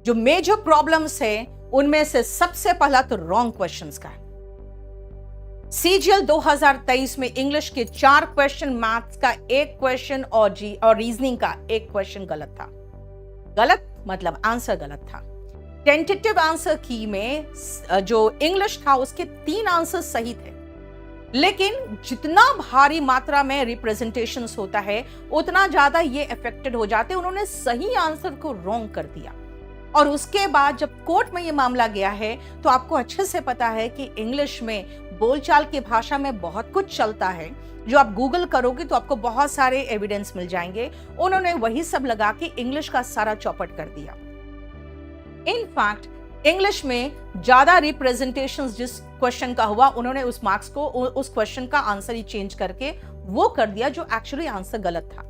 जो major problems है उनमें से सबसे पहला तो रॉन्ग क्वेश्चंस का है। सीजीएल 2023 में इंग्लिश के 4 क्वेश्चन, मैथ्स का 1 क्वेश्चन और रीजनिंग का 1 क्वेश्चन गलत था। गलत मतलब आंसर गलत था। टेंटेटिव आंसर की में जो इंग्लिश था उसके 3 आंसर सही थे, लेकिन जितना भारी मात्रा में रिप्रेजेंटेशंस होता है उतना ज्यादा ये अफेक्टेड हो जाते हैं। उन्होंने सही आंसर को रॉन्ग कर दिया और उसके बाद जब कोर्ट में ये मामला गया है तो आपको अच्छे से पता है कि इंग्लिश में बोलचाल की भाषा में बहुत कुछ चलता है जो आप गूगल करोगे तो आपको बहुत सारे एविडेंस मिल जाएंगे। उन्होंने वही सब लगा के इंग्लिश का सारा चौपट कर दिया। इनफैक्ट इंग्लिश में ज्यादा रिप्रेजेंटेशंस जिस क्वेश्चन का हुआ, उन्होंने उस मार्क्स को उस क्वेश्चन का आंसर ही चेंज करके वो कर दिया जो एक्चुअली आंसर गलत था।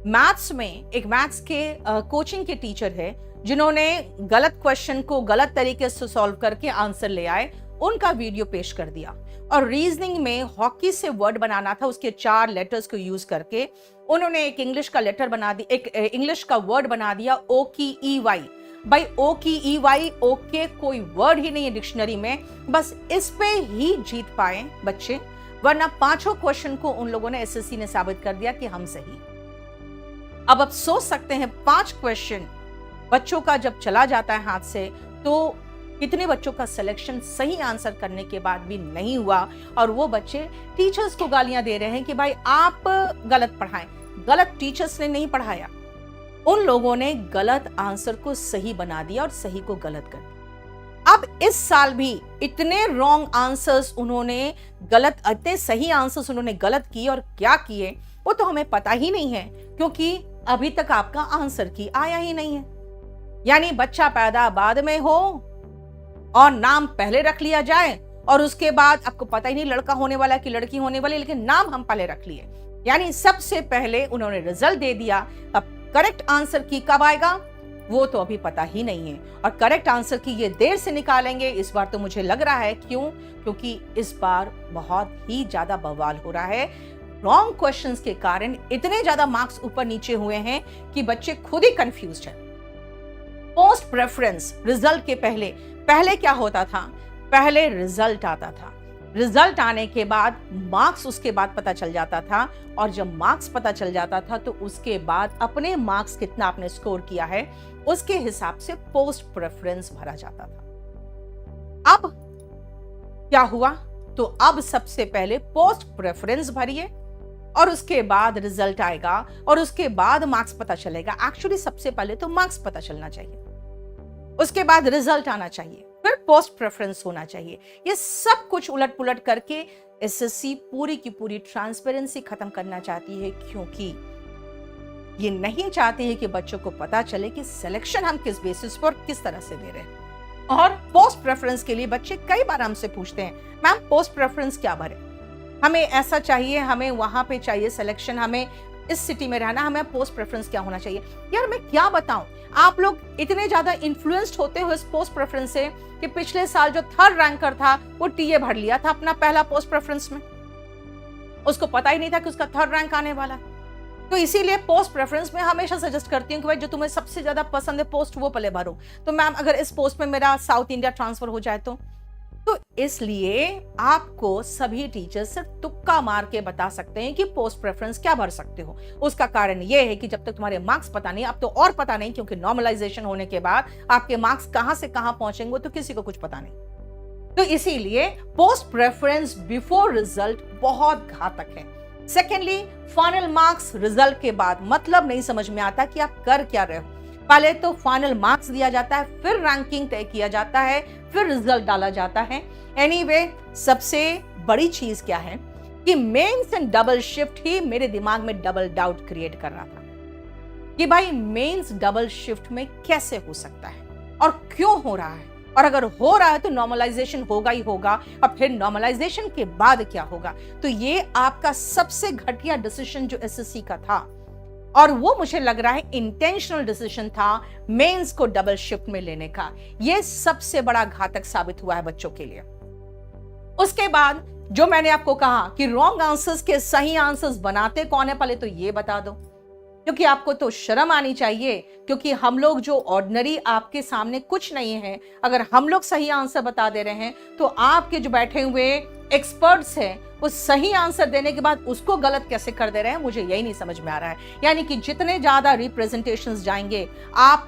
मैथ्स में एक मैथ्स के कोचिंग के टीचर है जिन्होंने गलत क्वेश्चन को गलत तरीके से सॉल्व करके आंसर ले आए, उनका वीडियो पेश कर दिया। और रीजनिंग में हॉकी से वर्ड बनाना था, उसके 4 लेटर्स को यूज करके उन्होंने एक इंग्लिश का लेटर बना दिया, एक इंग्लिश का वर्ड बना दिया ओ की ई वाई। भाई ओ की ई वाई ओके कोई वर्ड ही नहीं है डिक्शनरी में, बस इस पे ही जीत पाए बच्चे, वरना 5 क्वेश्चन को उन लोगों ने एसएससी ने साबित कर दिया कि हम सही। अब आप सोच सकते हैं 5 क्वेश्चन बच्चों का जब चला जाता है हाथ से तो कितने बच्चों का सिलेक्शन सही आंसर करने के बाद भी नहीं हुआ और वो बच्चे टीचर्स को गालियां दे रहे हैं कि भाई आप गलत पढ़ाएं। गलत टीचर्स ने नहीं पढ़ाया, उन लोगों ने गलत आंसर को सही बना दिया और सही को गलत कर दिया। अब इस साल भी इतने रॉन्ग आंसर्स उन्होंने गलत, इतने सही आंसर्स उन्होंने गलत किए और क्या किए वो तो हमें पता ही नहीं है, क्योंकि अभी तक आपका आंसर की आया ही नहीं है। यानी बच्चा पैदा बाद में हो और नाम पहले रख लिया जाए और उसके बाद आपको पता ही नहीं लड़का होने वाला कि लड़की होने वाली, लेकिन नाम हम पहले रख लिए। यानी सबसे पहले उन्होंने रिजल्ट दे दिया। अब करेक्ट आंसर की कब आएगा वो तो अभी पता ही नहीं है, और करेक्ट आंसर की ये देर से निकालेंगे इस बार तो मुझे लग रहा है। क्यों? क्योंकि इस बार बहुत ही ज्यादा बवाल हो रहा है। रॉन्ग क्वेश्चंस के कारण इतने ज्यादा मार्क्स ऊपर नीचे हुए हैं कि बच्चे खुद ही कंफ्यूज्ड हैं। पोस्ट प्रेफरेंस रिजल्ट के पहले क्या होता था? पहले रिजल्ट आता था, रिजल्ट आने के बाद मार्क्स उसके बाद पता चल जाता था, और जब मार्क्स पता चल जाता था तो उसके बाद अपने मार्क्स कितना आपने स्कोर किया है उसके हिसाब से पोस्ट प्रेफरेंस भरा जाता था। अब क्या हुआ? तो अब सबसे पहले पोस्ट प्रेफरेंस भरिए और उसके बाद रिजल्ट आएगा और उसके बाद मार्क्स पता चलेगा। एक्चुअली सबसे पहले तो मार्क्स पता चलना चाहिए, उसके बाद रिजल्ट आना चाहिए, फिर पोस्ट प्रेफरेंस होना चाहिए। ये सब कुछ उलट पुलट करके एसएससी पूरी की पूरी ट्रांसपेरेंसी खत्म करना चाहती है, क्योंकि ये नहीं चाहती है कि बच्चों को पता चले कि सिलेक्शन हम किस बेसिस पर किस तरह से दे रहे हैं। और पोस्ट प्रेफरेंस के लिए बच्चे कई बार हमसे पूछते हैं, मैम पोस्ट प्रेफरेंस क्या भरे, हमें ऐसा चाहिए, हमें वहां पे चाहिए सिलेक्शन, हमें इस सिटी में रहना, हमें पोस्ट प्रेफरेंस क्या होना चाहिए। यार मैं क्या बताऊं, आप लोग इतने ज्यादा इन्फ्लुएंस्ड होते हो इस पोस्ट प्रेफरेंस से कि पिछले साल जो 3rd रैंकर था वो टीए भर लिया था अपना पहला पोस्ट प्रेफरेंस में, उसको पता ही नहीं था कि उसका 3rd रैंक आने वाला। तो इसीलिए पोस्ट प्रेफरेंस में हमेशा सजेस्ट करती हूँ कि भाई जो तुम्हें सबसे ज्यादा पसंद है पोस्ट वो पहले भरो। तो मैम अगर इस पोस्ट में मेरा साउथ इंडिया ट्रांसफर हो जाए तो इसलिए आपको सभी टीचर्स सिर्फ तुक्का मार के बता सकते हैं कि पोस्ट प्रेफरेंस क्या भर सकते हो। उसका कारण यह है कि जब तक तुम्हारे मार्क्स पता नहीं, अब तो और पता नहीं, क्योंकि नॉर्मलाइजेशन होने के बाद आपके मार्क्स कहां से कहां पहुंचेंगे तो किसी को कुछ पता नहीं। तो इसीलिए पोस्ट प्रेफरेंस बिफोर रिजल्ट बहुत घातक है। सेकेंडली, फाइनल मार्क्स रिजल्ट के बाद मतलब नहीं समझ में आता कि आप कर क्या रहे हो। पहले तो फाइनल मार्क्स दिया जाता है, फिर रैंकिंग तय किया जाता है, फिर रिजल्ट डाला जाता है। एनीवे, सबसे बड़ी चीज क्या है कि मेंस एंड डबल शिफ्ट ही मेरे दिमाग में डबल डाउट क्रिएट कर रहा था कि भाई मेंस डबल शिफ्ट में कैसे हो सकता है और क्यों हो रहा है, और अगर हो रहा है तो नॉर्मलाइजेशन होगा ही होगा, और फिर नॉर्मलाइजेशन के बाद क्या होगा। तो ये आपका सबसे घटिया डिसीजन जो एसएससी का था, और वो मुझे लग रहा है इंटेंशनल डिसीजन था मेंस को डबल शिफ्ट में लेने का। ये सबसे बड़ा घातक साबित हुआ है बच्चों के लिए। उसके बाद जो मैंने आपको कहा कि रॉन्ग आंसर्स के सही आंसर्स बनाते कौन है, पहले तो ये बता दो। क्योंकि आपको तो शर्म आनी चाहिए, क्योंकि हम लोग जो ऑर्डिनरी आपके सामने कुछ नहीं है, अगर हम लोग सही आंसर बता दे रहे हैं तो आपके जो बैठे हुए एक्सपर्ट्स हैं वो सही आंसर देने के बाद उसको गलत कैसे कर दे रहे हैं, मुझे यही नहीं समझ में आ रहा है। यानी कि जितने ज्यादा रिप्रेजेंटेशंस जाएंगे आप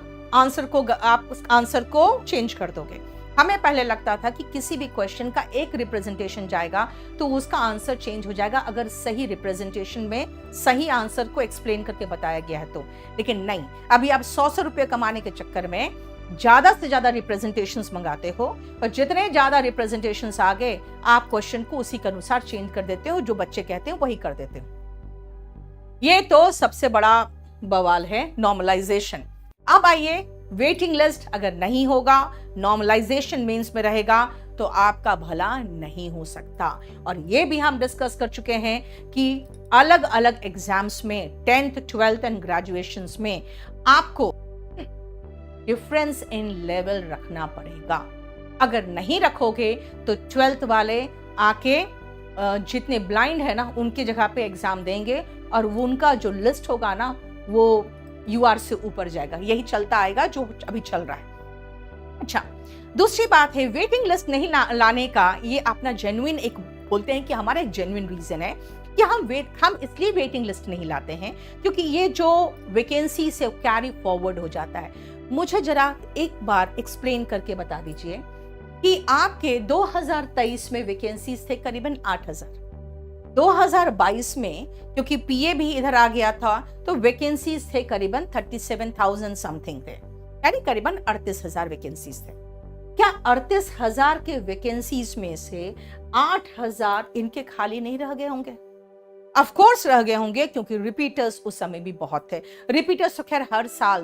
उस आंसर को चेंज कर दोगे। हमें पहले लगता था कि किसी भी क्वेश्चन का एक रिप्रेजेंटेशन जाएगा तो उसका आंसर चेंज हो जाएगा अगर सही रिप्रेजेंटेशन में सही आंसर को एक्सप्लेन करके बताया गया है तो। लेकिन नहीं, अभी आप 100 रुपये कमाने के चक्कर में ज्यादा से ज्यादा रिप्रेजेंटेशंस मंगाते हो और जितने ज्यादा रिप्रेजेंटेशंस आ गए आप क्वेश्चन को उसी के अनुसार चेंज कर देते हो, जो बच्चे कहते हैं वही कर देते हो। ये तो सबसे बड़ा बवाल है नॉर्मलाइजेशन। अब आइए, वेटिंग लिस्ट अगर नहीं होगा, नॉर्मलाइजेशन मीन्स में रहेगा तो आपका भला नहीं हो सकता। और ये भी हम डिस्कस कर चुके हैं कि अलग अलग एग्जाम्स में 10th 12th एंड ग्रेजुएशन में आपको डिफरेंस इन लेवल रखना पड़ेगा। अगर नहीं रखोगे तो 12th वाले आके जितने ब्लाइंड है ना उनकी जगह पे एग्जाम देंगे और उनका जो लिस्ट होगा ना वो यूआर से ऊपर जाएगा। यही चलता आएगा जो अभी चल रहा है। अच्छा, दूसरी बात है वेटिंग लिस्ट नहीं लाने का ये अपना जेन्युइन एक बोलते हैं कि हमारा एक जेन्युइन रीजन है कि हम इसलिए वेटिंग लिस्ट नहीं लाते हैं क्योंकि ये जो वैकेंसी से कैरी फॉरवर्ड हो जाता है। मुझे जरा एक बार एक्सप्लेन करके बता दीजिए कि आपके 2023 में वैकेंसीज थे करीबन 8000, 2022 में क्योंकि पीए भी इधर आ गया था तो वैकेंसीज थे करीबन 37,000 समथिंग थे, यानी करीबन 38,000 वैकेंसीज थे। क्या 38,000 के वैकेंसीज में से 8,000 इनके खाली नहीं रह गए होंगे? ऑफ कोर्स रह गए होंगे क्योंकि रिपीटर्स उस समय भी बहुत थे। रिपीटर्स तो खैर हर साल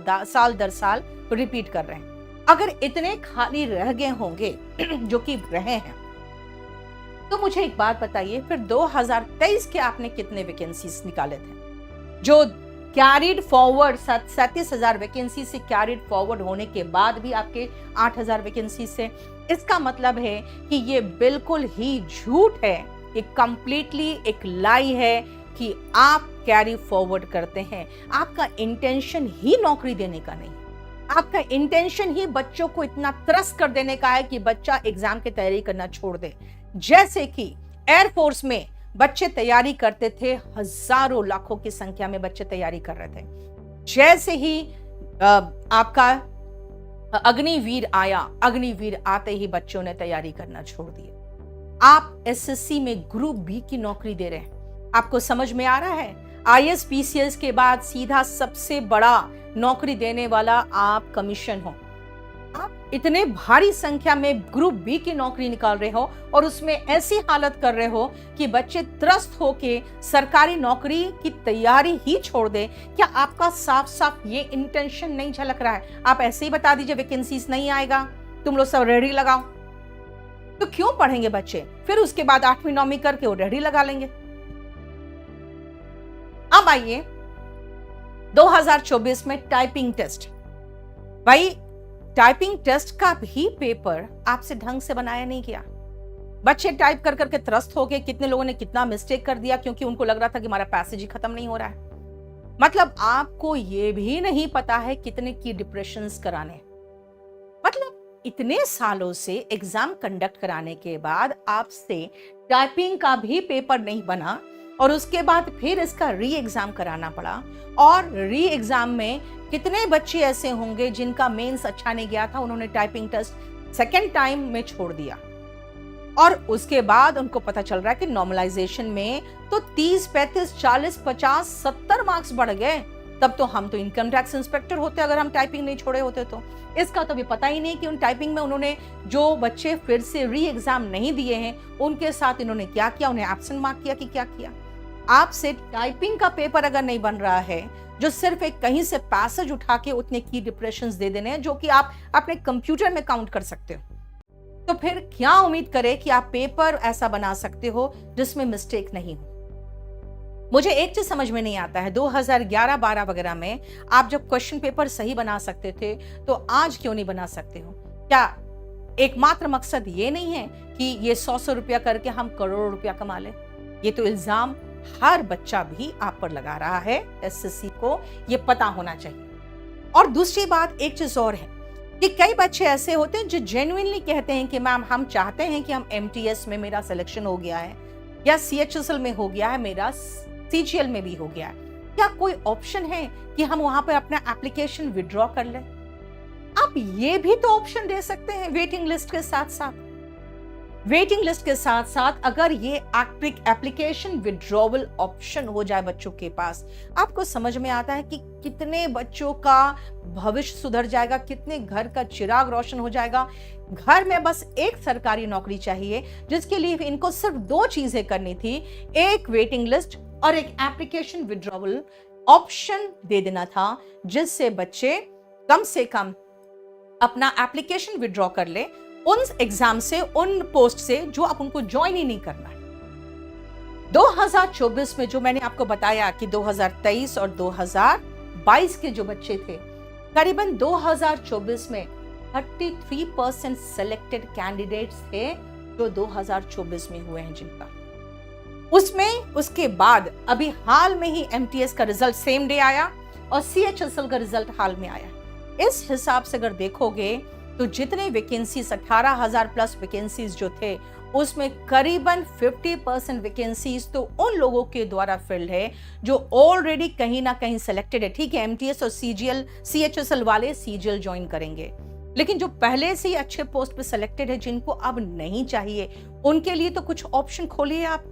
दर साल रिपीट कर रहे हैं। अगर इतने खाली रह गए होंगे जो कि रहे हैं तो मुझे एक बात बताइए, फिर 2023 के आपने कितने वैकेंसीज निकाले थे जो कैरिड फॉरवर्ड 37,000 वैकेंसी से कैरिड फॉरवर्ड होने के बाद भी आपके 8,000 वैकेंसी से? इसका मतलब है कि ये बिल्कुल ही झूठ है, ये कंप्लीटली एक लाई है कि आप कैरी फॉरवर्ड करते हैं। आपका इंटेंशन ही नौकरी देने का नहीं, आपका इंटेंशन ही बच्चों को इतना त्रस्त कर देने का है कि बच्चा एग्जाम की तैयारी करना छोड़ दे। जैसे कि एयरफोर्स में बच्चे तैयारी करते थे, हजारों लाखों की संख्या में बच्चे तैयारी कर रहे थे। जैसे ही आपका अग्निवीर आया, अग्निवीर आते ही बच्चों ने तैयारी करना छोड़ दी। आप एसएससी में ग्रुप बी की नौकरी दे रहे हैं, आपको समझ में आ रहा है? आईएएस पीसीएस के बाद सीधा सबसे बड़ा नौकरी देने वाला आप कमीशन हो। आप इतने भारी संख्या में ग्रुप बी की नौकरी निकाल रहे हो और उसमें ऐसी हालत कर रहे हो कि बच्चे त्रस्त होके सरकारी नौकरी की तैयारी ही छोड़ दे। क्या आपका साफ साफ ये इंटेंशन नहीं झलक रहा है? आप ऐसे ही बता दीजिए वैकेंसीज नहीं आएगा, तुम लोग सब रेडी लगाओ। तो क्यों पढ़ेंगे बच्चे? फिर उसके बाद 8वीं 9वीं करके वो रेडी लगा लेंगे। अब आइए 2024 में टाइपिंग टेस्ट। भाई टाइपिंग टेस्ट का भी पेपर आपसे ढंग से बनाया नहीं गया। बच्चे टाइप कर करके त्रस्त हो गए। कितने लोगों ने कितना मिस्टेक कर दिया क्योंकि उनको लग रहा था कि हमारा पैसेज ही खत्म नहीं हो रहा है। मतलब आपको ये भी नहीं पता है कितने की डिप्रेशंस कराने। मतलब इतने सालों से एग्जाम कंडक्ट कराने के बाद आपसे टाइपिंग का भी पेपर नहीं बना और उसके बाद फिर इसका री एग्जाम कराना पड़ा। और री एग्जाम में कितने बच्चे ऐसे होंगे जिनका मेंस अच्छा नहीं गया था, उन्होंने टाइपिंग टेस्ट सेकेंड टाइम में छोड़ दिया और उसके बाद उनको पता चल रहा है कि नॉर्मलाइजेशन में तो 30, 35, 40, 50, 70 मार्क्स बढ़ गए। तब तो हम तो इनकम टैक्स इंस्पेक्टर होते अगर हम टाइपिंग नहीं छोड़े होते। तो इसका तो भी पता ही नहीं कि उन टाइपिंग में उन्होंने जो बच्चे फिर से री एग्जाम नहीं दिए हैं उनके साथ इन्होंने क्या किया, उन्हें एब्सेंट मार्क किया कि क्या किया। आपसे टाइपिंग का पेपर अगर नहीं बन रहा है, जो सिर्फ एक कहीं से पैसेज उठा के उतने की डिप्रेशंस दे देने हैं जो कि आप अपने कंप्यूटर में काउंट कर सकते हो, तो फिर क्या उम्मीद करें कि आप पेपर ऐसा बना सकते हो जिसमें मिस्टेक नहीं हो। मुझे एक चीज समझ में नहीं आता है, 2011-12 वगैरह में आप जब क्वेश्चन पेपर सही बना सकते थे तो आज क्यों नहीं बना सकते हो? क्या एकमात्र मकसद ये नहीं है कि ये 100 रुपया करके हम करोड़ों रुपया कमा ले? ये तो इल्जाम हर बच्चा भी आप पर लगा रहा है, एसएससी को ये पता होना चाहिए। और दूसरी बात, एक चीज और है कि कई बच्चे ऐसे होते हैं जो जेन्युइनली कहते हैं कि मैम हम चाहते हैं कि हम एमटीएस में मेरा सिलेक्शन हो गया है, या सीएचएसएल में हो गया है, मेरा सीजीएल में भी हो गया है, क्या कोई ऑप्शन है कि हम वहां पर अपना एप्लीकेशन विड्रॉ कर लें? आप ये भी तो ऑप्शन दे सकते हैं वेटिंग लिस्ट के साथ साथ। वेटिंग लिस्ट के साथ साथ अगर ये एप्लीकेशन विड्रॉवल ऑप्शन हो जाए बच्चों के पास, आपको समझ में आता है कि कितने बच्चों का भविष्य सुधर जाएगा, कितने घर का चिराग रोशन हो जाएगा। घर में बस एक सरकारी नौकरी चाहिए जिसके लिए इनको सिर्फ 2 चीजें करनी थी, एक वेटिंग लिस्ट और एक एप्लीकेशन विड्रॉवल ऑप्शन दे देना था, जिससे बच्चे कम से कम अपना एप्लीकेशन विड्रॉ कर ले उन एग्जाम से, उन पोस्ट से जो अब उनको ज्वाइन ही नहीं करना है। 2024 में जो मैंने आपको बताया कि 2023 और 2022 के जो बच्चे थे, करीबन 2024 में 33% सिलेक्टेड कैंडिडेट्स थे जो 2024 में हुए हैं जिनका। उसमें उसके बाद अभी हाल में ही एमटीएस का रिजल्ट सेम डे आया और सीएचएसएल का रिजल्ट हाल में आया। इस हिसाब से अगर देखोगे तो जितने वैकेंसीज 18,000 प्लस वैकेंसीज जो थे, उसमें करीबन 50% वैकेंसीज तो उन लोगों के द्वारा फिल्ड है जो ऑलरेडी कहीं ना कहीं सिलेक्टेड है। ठीक है, एमटीएस और सीजीएल सीएचएसएल वाले सीजीएल ज्वाइन करेंगे, लेकिन जो पहले से ही अच्छे पोस्ट पे सिलेक्टेड है, जिनको अब नहीं चाहिए, उनके लिए तो कुछ ऑप्शन खोलिए आप।